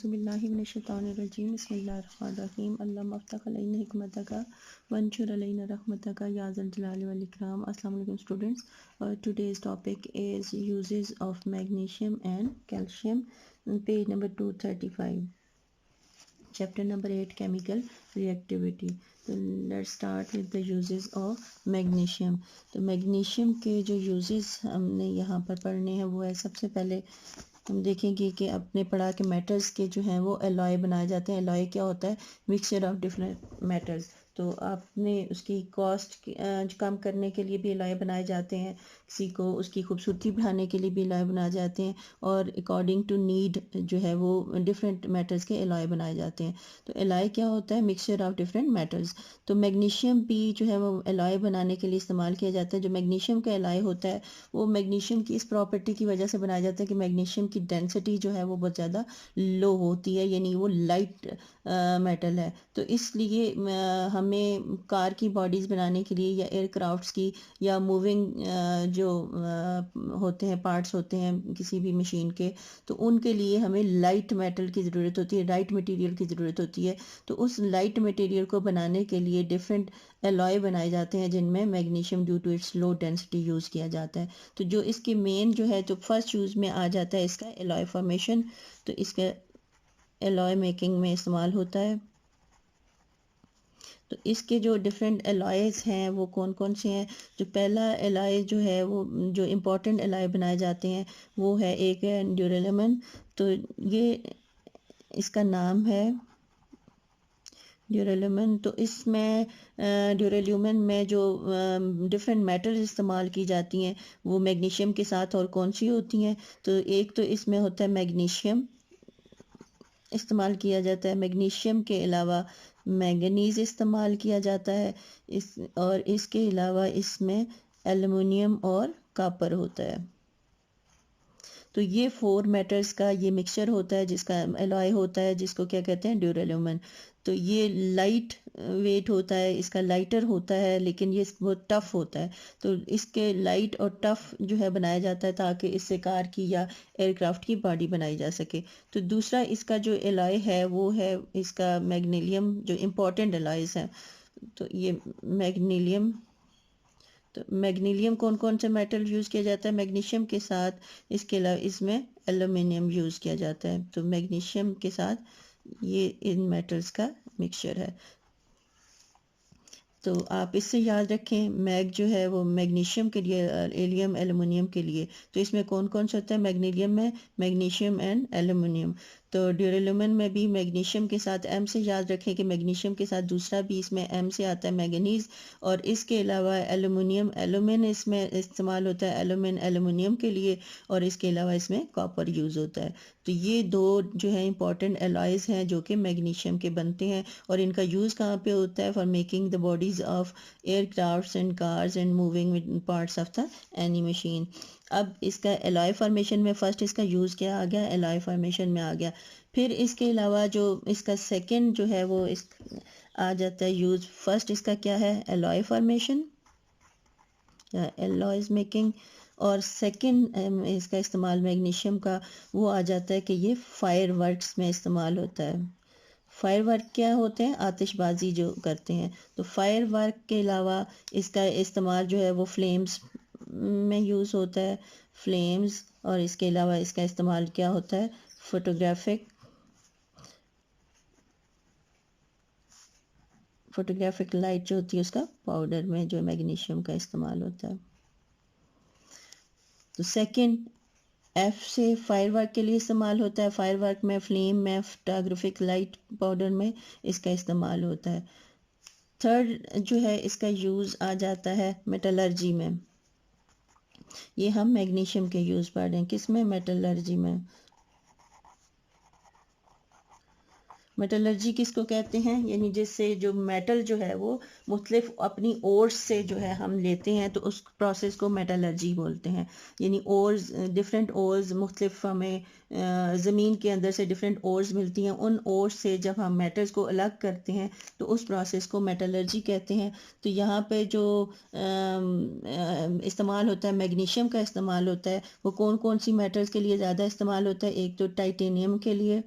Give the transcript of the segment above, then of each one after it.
औज़ुबिल्लाहिमिनश्शैतानिर्रजीम बिस्मिल्लाहिर्रहमानिर्रहीम अल्लाहुम्मा अफ़्तह अलैना हिकमतका वंशुर अलैना रहमतका या ज़ल जलाली वल इकराम। अस्सलाम वालेकुम students. Today's topic is uses of magnesium and calcium, page number 235, chapter number 8, chemical reactivity. तो let's start with the uses of magnesium. तो मैग्नीशियम के जो uses हमने यहाँ पर पढ़ने हैं वो है, सबसे पहले हम देखेंगे कि अपने पढ़ा के मेटल्स के जो हैं वो एलॉय बनाए जाते हैं। एलॉय क्या होता है? Mixture of different metals. तो आपने उसकी कॉस्ट कम करने के लिए भी एलॉय बनाए जाते हैं, किसी को उसकी खूबसूरती बढ़ाने के लिए भी एलॉय बनाए जाते हैं, और अकॉर्डिंग टू नीड जो है वो डिफरेंट मेटल्स के एलॉय बनाए जाते हैं। तो एलॉय क्या होता है? Mixture of different metals. तो मैग्नीशियम भी जो है वो एलॉय बनाने के लिए इस्तेमाल किया जाता है। जो मैग्नीशियम का एलॉय होता है वो मैग्नीशियम की इस प्रॉपर्टी की वजह से बनाया जाता है कि मैग्नीशियम की डेंसिटी जो है वो बहुत ज़्यादा लो होती है, यानी वो लाइट मेटल है। तो इसलिए हमें कार की बॉडीज़ बनाने के लिए या एयरक्राफ्ट्स की या मूविंग जो होते हैं, पार्ट्स होते हैं किसी भी मशीन के, तो उनके लिए हमें लाइट मेटल की ज़रूरत होती है, लाइट मटेरियल की ज़रूरत होती है। तो उस लाइट मटेरियल को बनाने के लिए डिफरेंट एलॉय बनाए जाते हैं जिनमें magnesium due to its low density use किया जाता है। तो जो इसके मेन जो है, जो फर्स्ट यूज़ में आ जाता है इसका एलॉय फॉर्मेशन, तो इसका एलॉय मेकिंग में इस्तेमाल होता है। तो इसके जो डिफरेंट एलॉयज़ हैं वो कौन कौन से हैं? जो पहला एलॉय जो है वो जो इम्पोर्टेंट एलॉय बनाए जाते हैं वो है, एक है ड्यूरेलियम। तो ये इसका नाम है ड्यूरेलियम। तो इसमें ड्यूरेलियम में जो डिफरेंट मेटल्स इस्तेमाल की जाती हैं वो मैग्नीशियम के साथ और कौन सी होती हैं? तो एक तो इसमें होता है मैग्नीशियम इस्तेमाल किया जाता है, मैग्नीशियम के अलावा मैंगनीज़ इस्तेमाल किया जाता है और इसके अलावा इसमें एल्युमिनियम और कॉपर होता है। तो ये 4 मेटल्स का ये मिक्सचर होता है जिसका एलॉय होता है, जिसको क्या कहते हैं? ड्यूरेलियम। तो ये लाइट वेट होता है, इसका लाइटर होता है, लेकिन ये बहुत टफ़ होता है। तो इसके लाइट और टफ़ जो है बनाया जाता है ताकि इससे कार की या एयरक्राफ्ट की बॉडी बनाई जा सके। तो दूसरा इसका जो एलॉय है वो है इसका मैग्नीशियम, जो इम्पोर्टेंट एलॉयज़ हैं। तो ये मैग्नीशियम, तो मैग्नीशियम कौन कौन से मेटल यूज़ किया जाता है मैग्नीशियम के साथ? इसके अलावा इसमें एल्युमिनियम यूज़ किया जाता है। तो मैग्नीशियम के साथ ये इन मेटल्स का मिक्सचर है। तो आप इससे याद रखें, मैग जो है वो मैग्नीशियम के लिए, एलियम एल्युमिनियम के लिए। तो इसमें कौन कौन सा होता है? मैग्नीशियम में मैग्नीशियम एंड एल्युमिनियम। तो ड्यूरेलियम में भी मैग्नीशियम के साथ एम से याद रखें कि मैग्नीशियम के साथ दूसरा भी इसमें एम से आता है, मैंगनीज। और इसके अलावा एल्युमिनियम, एल्यूमिन इसमें इस्तेमाल होता है एल्यूमिन एल्युमिनियम के लिए, और इसके अलावा इसमें कॉपर यूज़ होता है। तो ये दो जो है इंपॉर्टेंट एलॉयज़ हैं जो कि मैग्नीशियम के बनते हैं, और इनका यूज़ कहाँ पे होता है? For making the bodies of aircrafts and cars and moving parts of the any machine. अब इसका एलॉय फॉर्मेशन में फर्स्ट इसका यूज़ क्या आ गया? एलॉय फॉर्मेशन में आ गया। फिर इसके अलावा जो इसका सेकंड जो है वो इस आ जाता है यूज़। फर्स्ट इसका क्या है? एलॉय फॉर्मेशन या एलॉयज मेकिंग, और सेकंड इसका इस्तेमाल मैग्नीशियम का वो आ जाता है कि ये फायर वर्क्स में इस्तेमाल होता है। फायर वर्क क्या होते हैं? आतिशबाजी जो करते हैं। तो फायर वर्क के अलावा इसका इस्तेमाल जो है वो फ्लेम्स में यूज़ होता है, फ्लेम्स। और इसके अलावा इसका इस्तेमाल क्या होता है? फोटोग्राफिक लाइट जो होती है उसका पाउडर में जो मैग्नीशियम का इस्तेमाल होता है। तो सेकंड एफ से फायर वर्क के लिए इस्तेमाल होता है। फायर वर्क में, फ्लेम में, फोटोग्राफिक लाइट पाउडर में इसका इस्तेमाल होता है। थर्ड जो है इसका यूज़ आ जाता है मेटलर्जी में। ये हम मैग्नीशियम के यूज़ पढ़ रहे हैं, किसमें? मेटलर्जी में। मेटलर्जी किसको कहते हैं? यानी जिससे जो मेटल जो है वो मुख्तलिफ अपनी ओर्स से जो है हम लेते हैं, तो उस प्रोसेस को मेटलर्जी बोलते हैं। यानी ओर्स, डिफरेंट ओर्स मुख्तलिफ हमें ज़मीन के अंदर से डिफरेंट ओर्स मिलती हैं, उन ओर्स से जब हम मेटल्स को अलग करते हैं तो उस प्रोसेस को मेटलर्जी कहते हैं। तो यहाँ पे जो इस्तेमाल होता है, मैग्नीशियम का इस्तेमाल होता है, वो कौन कौन सी मेटल्स के लिए ज़्यादा इस्तेमाल होता है? एक तो टाइटेनियम के लिए,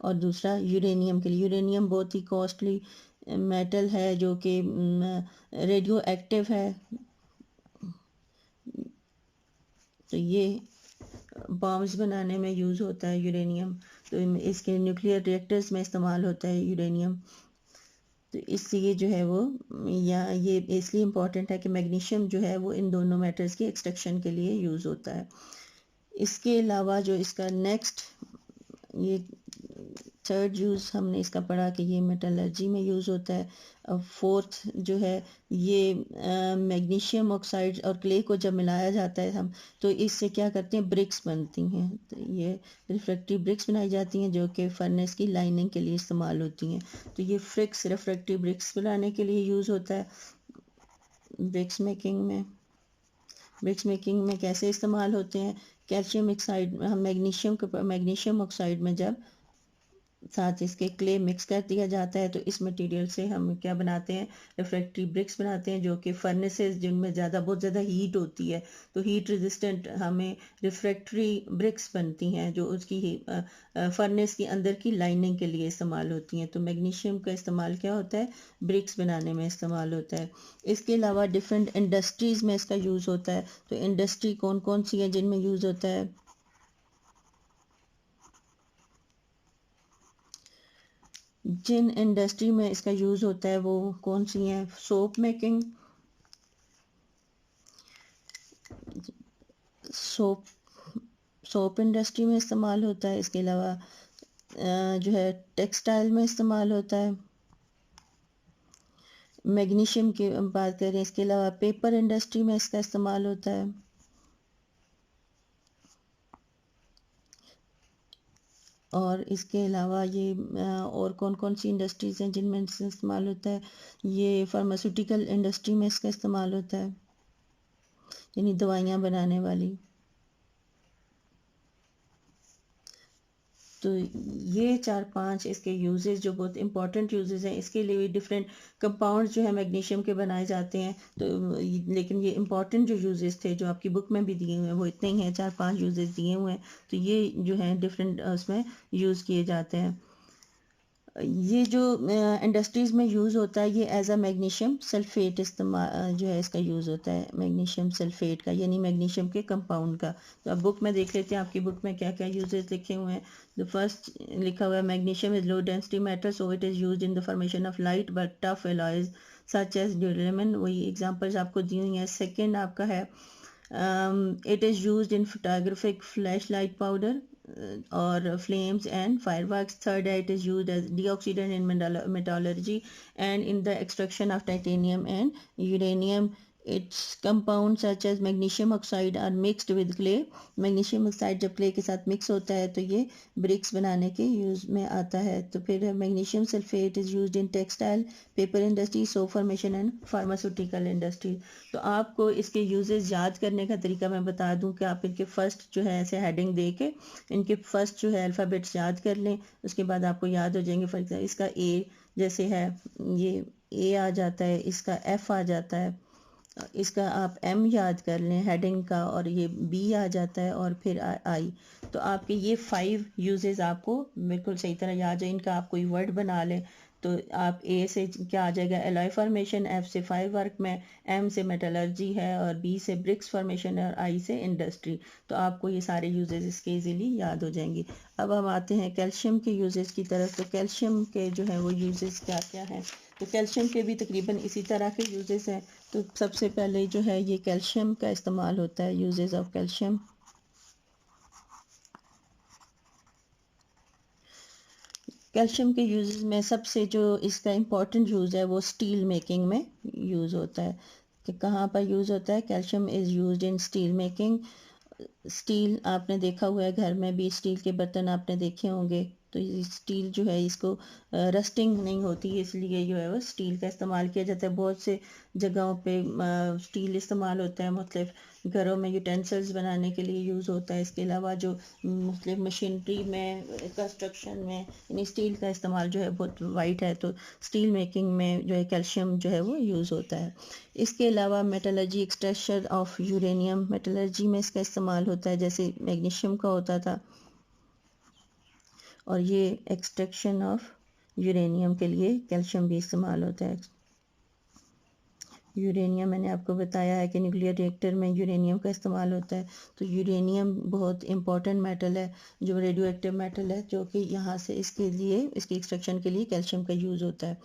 और दूसरा यूरेनियम के लिए। यूरेनियम बहुत ही कॉस्टली मेटल है जो कि रेडियो एक्टिव है, तो ये बॉम्ब्स बनाने में यूज़ होता है यूरेनियम। तो इसके न्यूक्लियर रिएक्टर्स में इस्तेमाल होता है यूरेनियम। तो इसलिए जो है वो या ये इसलिए इम्पॉर्टेंट है कि मैग्नीशियम जो है वो इन दोनों मेटल्स की एक्सट्रैक्शन के लिए यूज़ होता है। इसके अलावा जो इसका नेक्स्ट ये थर्ड यूज़ हमने इसका पढ़ा कि ये मेटलर्जी में यूज़ होता है। अब फोर्थ जो है ये मैग्नीशियम ऑक्साइड और क्ले को जब मिलाया जाता है हम, तो इससे क्या करते हैं, ब्रिक्स बनती हैं। तो ये रिफ्रैक्टिव ब्रिक्स बनाई जाती हैं जो कि फर्नेस की लाइनिंग के लिए इस्तेमाल होती हैं। तो ये फ्रिक्स रिफ्रैक्टिव ब्रिक्स बनाने के लिए यूज़ होता है। ब्रिक्स मेकिंग में कैसे इस्तेमाल होते हैं, कैल्शियम ऑक्साइड हम मैग्नीशियम ऑक्साइड में जब साथ इसके क्ले मिक्स कर दिया जाता है तो इस मटेरियल से हम क्या बनाते हैं, रिफ्रैक्टिव ब्रिक्स बनाते हैं, जो कि फर्नेसेस जिनमें बहुत ज़्यादा हीट होती है, तो हीट रेजिस्टेंट हमें रिफ्रैक्टरी ब्रिक्स बनती हैं जो उसकी फर्नेस की अंदर की लाइनिंग के लिए इस्तेमाल होती हैं। तो मैग्नीशियम का इस्तेमाल क्या होता है, ब्रिक्स बनाने में इस्तेमाल होता है। इसके अलावा डिफरेंट इंडस्ट्रीज़ में इसका यूज़ होता है। तो इंडस्ट्री कौन कौन सी है जिनमें यूज़ होता है, जिन इंडस्ट्री में इसका यूज़ होता है वो कौन सी हैं, सोप सोप इंडस्ट्री में इस्तेमाल होता है। इसके अलावा जो है टेक्सटाइल में इस्तेमाल होता है। मैग्नीशियम की बात करें, इसके अलावा पेपर इंडस्ट्री में इसका इस्तेमाल होता है। और इसके अलावा ये और कौन कौन सी इंडस्ट्रीज़ हैं जिनमें इसका इस्तेमाल होता है, ये फार्मास्यूटिकल इंडस्ट्री में इसका इस्तेमाल होता है, यानी दवाइयाँ बनाने वाली। तो ये 4-5 इसके यूजेस जो बहुत इंपॉर्टेंट यूजेस हैं। इसके लिए भी डिफरेंट कंपाउंड्स जो है मैग्नीशियम के बनाए जाते हैं। तो लेकिन ये इंपॉर्टेंट जो यूजेस थे जो आपकी बुक में भी दिए हुए हैं वो इतने ही हैं, 4-5 यूजेस दिए हुए हैं। तो ये जो है डिफरेंट उसमें यूज़ किए जाते हैं। ये जो इंडस्ट्रीज़ में यूज़ होता है ये एज अ मैग्नीशियम सल्फेट इस्तेमाल जो है इसका यूज़ होता है, मैग्नीशियम सल्फेट का, यानी मैग्नीशियम के कंपाउंड का। तो अब बुक में देख लेते हैं आपकी बुक में क्या क्या यूजेस लिखे हुए हैं। द फर्स्ट लिखा हुआ है magnesium is low density metal so it is use in the formation of light but tough alloys such as duralumin, वही एग्जांपल्स आपको दी हुई हैं। सेकेंड आपका है it is used in photographic flashlight powder or flames and fireworks. Third, it is used as deoxidant in metallurgy and in the extraction of titanium and uranium. Its compounds such as magnesium oxide are mixed with clay. magnesium oxide जब clay के साथ mix होता है तो ये bricks बनाने के use में आता है। तो फिर magnesium sulfate is used in textile, paper industry, soap formation and pharmaceutical industry. तो आपको इसके यूजेस याद करने का तरीका मैं बता दूं कि आप इनके फर्स्ट जो है ऐसे हेडिंग दे के इनके फर्स्ट जो है अल्फ़ाबेट्स याद कर लें, उसके बाद आपको याद हो जाएंगे। फॉर एग्जाम्पल इसका ए जैसे है, ये ए आ जाता है, इसका एफ आ जाता है, इसका आप एम याद कर लें हेडिंग का, और ये बी आ जाता है और फिर आई। तो आपके ये 5 यूजेस आपको बिल्कुल सही तरह याद है। इनका आप कोई वर्ड बना लें तो आप ए से क्या आ जाएगा, एलॉय फॉर्मेशन, एफ से फायर वर्क में, एम से मेटलर्जी है और बी से ब्रिक्स फॉर्मेशन और आई से इंडस्ट्री। तो आपको ये सारे यूजेस इसके इजीली याद हो जाएंगे। अब हम आते हैं कैल्शियम के यूजेस की तरफ। तो कैल्शियम के जो है वो यूजेस क्या क्या हैं, तो कैल्शियम के भी तकरीबन इसी तरह के यूजेस हैं। तो सबसे पहले जो है ये कैल्शियम का इस्तेमाल होता है, यूजेस ऑफ कैल्शियम। कैल्शियम के यूज़ में सबसे जो इसका इम्पोर्टेंट यूज़ है वो स्टील मेकिंग में यूज़ होता है। कि कहाँ पर यूज़ होता है, calcium is used in steel making. Steel आपने देखा हुआ है, घर में भी स्टील के बर्तन आपने देखे होंगे। तो ये स्टील जो है इसको रस्टिंग नहीं होती है, इसलिए जो है वो स्टील का इस्तेमाल किया जाता है। बहुत से जगहों पे स्टील इस्तेमाल होता है, मतलब घरों में यूटेंसिल्स बनाने के लिए यूज़ होता है। इसके अलावा जो मतलब मशीनरी में, कंस्ट्रक्शन में यानी स्टील का इस्तेमाल जो है बहुत वाइड है। तो स्टील मेकिंग में जो है कैल्शियम जो है वो यूज़ होता है। इसके अलावा metallurgy, extraction of uranium, metallurgy में इसका इस्तेमाल होता है जैसे मैग्नीशियम का होता था। और ये एक्सट्रैक्शन ऑफ यूरेनियम के लिए कैल्शियम भी इस्तेमाल होता है। यूरेनियम मैंने आपको बताया है कि न्यूक्लियर रिएक्टर में यूरेनियम का इस्तेमाल होता है। तो यूरेनियम बहुत इंपॉर्टेंट मेटल है, जो रेडियो एक्टिव मेटल है, जो कि यहाँ से इसके लिए, इसकी एक्सट्रैक्शन के लिए कैल्शियम का यूज़ होता है।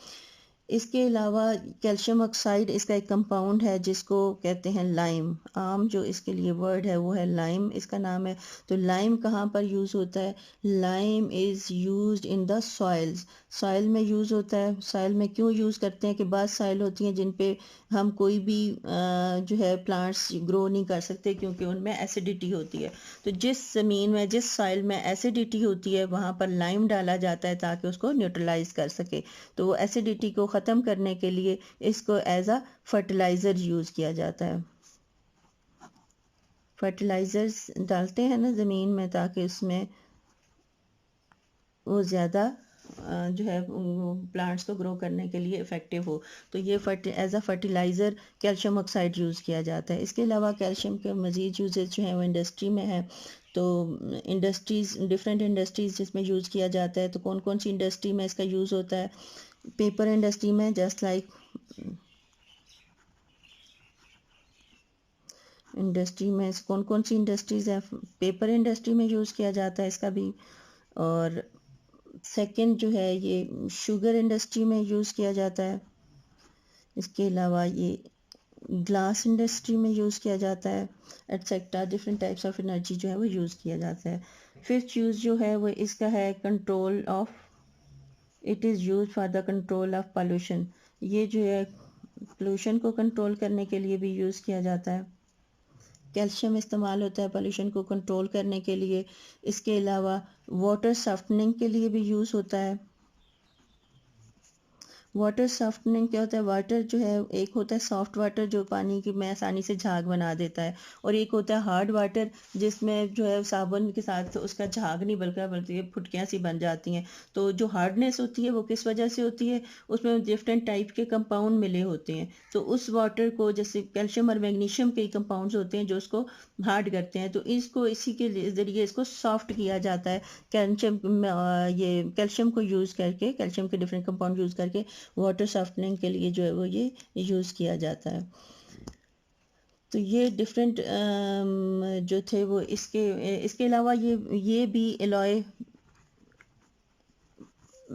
इसके अलावा कैल्शियम ऑक्साइड इसका एक कंपाउंड है जिसको कहते हैं लाइम। आम जो इसके लिए वर्ड है वो है लाइम, इसका नाम है। तो लाइम कहाँ पर यूज़ होता है? Lime is used in the soils. Soil में यूज़ होता है। सॉइल में क्यों यूज़ करते हैं कि बाद सॉइल होती हैं जिन पे हम कोई भी जो है प्लांट्स ग्रो नहीं कर सकते क्योंकि उनमें एसिडिटी होती है। तो जिस ज़मीन में, जिस सॉइल में एसिडिटी होती है वहाँ पर लाइम डाला जाता है ताकि उसको न्यूट्रलाइज कर सके। तो वो एसिडिटी को ख़त्म करने के लिए इसको एज अ फर्टिलाइज़र यूज़ किया जाता है। फर्टिलाइज़र्स डालते हैं ना ज़मीन में ताकि उसमें वो ज़्यादा जो है प्लांट्स को ग्रो करने के लिए इफ़ेक्टिव हो। तो ये as a fertiliser calcium oxide use किया जाता है। इसके अलावा कैल्शियम के मज़ीद यूजेज जो हैं वो इंडस्ट्री में है। तो इंडस्ट्रीज़, डिफरेंट इंडस्ट्रीज़ जिसमें यूज़ किया जाता है। तो कौन कौन सी इंडस्ट्री में इसका यूज़ होता है? पेपर इंडस्ट्री में, जस्ट लाइक इंडस्ट्री में कौन कौन सी इंडस्ट्रीज़ है? पेपर इंडस्ट्री में यूज़ किया जाता है इसका भी। और सेकंड जो है ये शुगर इंडस्ट्री में यूज़ किया जाता है। इसके अलावा ये ग्लास इंडस्ट्री में यूज़ किया जाता है, etcetera. Different types of energy जो है वो यूज़ किया जाता है। फिफ्थ यूज़ जो है वो इसका है control of, it is use for the control of pollution. ये जो है पोल्यूशन को कंट्रोल करने के लिए भी यूज़ किया जाता है। कैल्शियम इस्तेमाल होता है पोल्यूशन को कंट्रोल करने के लिए। इसके अलावा वाटर सॉफ्टनिंग के लिए भी यूज़ होता है। वाटर सॉफ्टनिंग क्या होता है? वाटर जो है, एक होता है सॉफ्ट वाटर जो पानी की में आसानी से झाग बना देता है, और एक होता है हार्ड वाटर जिसमें जो है साबुन के साथ उसका झाग नहीं बल्कि फुटकियाँ सी बन जाती हैं। तो जो हार्डनेस होती है वो किस वजह से होती है? उसमें डिफरेंट टाइप के कंपाउंड मिले होते हैं। तो उस वाटर को, जैसे कैल्शियम और मैग्नीशियम के कंपाउंड्स होते हैं जो उसको हार्ड करते हैं, तो इसको इसी के ज़रिए इसको सॉफ्ट किया जाता है। कैल्शियम ये कैल्शियम को यूज़ करके, कैल्शियम के डिफरेंट कंपाउंड यूज़ करके वाटर सॉफ्टनिंग के लिए जो है वो ये यूज़ किया जाता है। तो ये डिफरेंट जो थे वो इसके अलावा ये भी एलॉय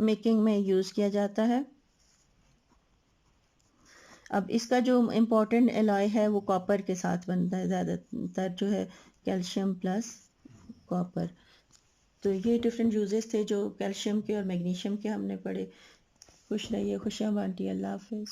मेकिंग में यूज़ किया जाता है। अब इसका जो इम्पोर्टेंट एलॉय है वो कॉपर के साथ बनता है ज़्यादातर, जो है कैल्शियम प्लस कॉपर। तो ये डिफरेंट यूजेस थे जो कैल्शियम के और मैग्नीशियम के हमने पढ़े। खुश रहिए, खुशियाँ बांटिए। अल्लाह हाफिज़।